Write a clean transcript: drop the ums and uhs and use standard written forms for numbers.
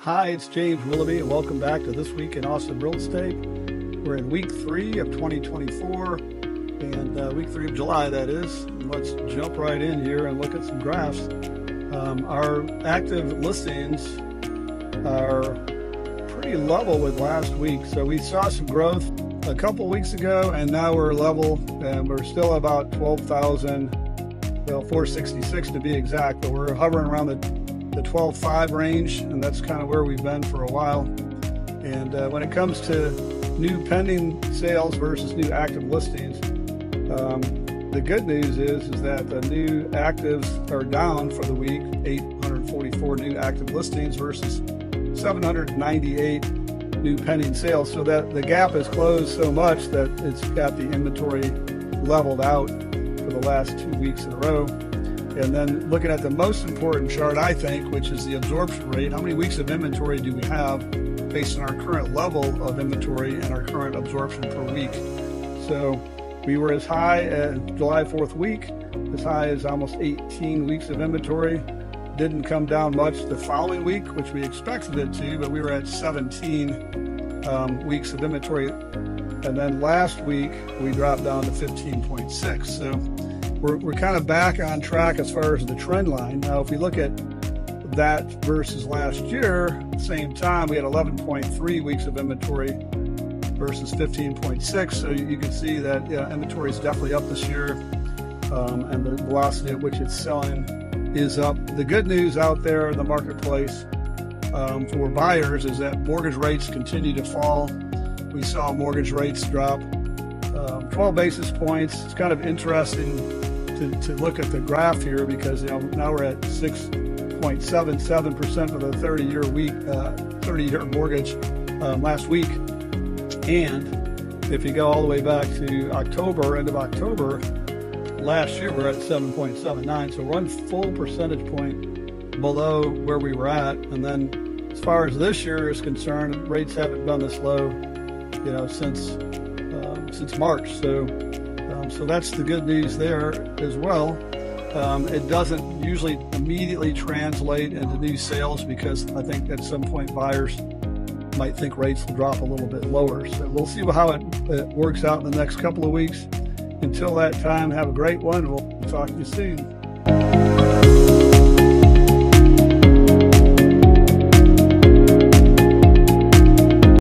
Hi, it's James Willoughby, and welcome back to This Week in Austin Real Estate. We're in week 3 of 2024, and week 3 of July, that is. Let's jump right in here and look at some graphs. Our active listings are pretty level with last week. So we saw some growth a couple weeks ago, and now we're level, and we're still about 466 to be exact, but we're hovering around the 12.5 range, and that's kind of where we've been for a while. And when it comes to new pending sales versus new active listings, the good news is that the new actives are down for the week, 844 new active listings versus 798 new pending sales. So that the gap is closed so much that it's got the inventory leveled out for the last 2 weeks in a row. And then looking at the most important chart, I think, which is the absorption rate. How many weeks of inventory do we have based on our current level of inventory and our current absorption per week? So we were as high as July 4th week, as high as almost 18 weeks of inventory. Didn't come down much the following week, which we expected it to, but we were at 17 weeks of inventory. And then last week, we dropped down to 15.6. So we're kind of back on track as far as the trend line. Now, if we look at that versus last year, at the same time, we had 11.3 weeks of inventory versus 15.6. So you can see that inventory is definitely up this year, and the velocity at which it's selling is up. The good news out there in the marketplace for buyers is that mortgage rates continue to fall. We saw mortgage rates drop 12 basis points. It's kind of interesting to look at the graph here because now we're at 6.77% for the 30-year mortgage last week. And if you go all the way back to October, end of October last year, we're at 7.79. So 1 full percentage point below where we were at. And then as far as this year is concerned, rates haven't been this low, since March. So that's the good news there as well. It doesn't usually immediately translate into new sales because I think at some point buyers might think rates will drop a little bit lower. So we'll see how it works out in the next couple of weeks. Until that time, have a great one. We'll talk to you soon.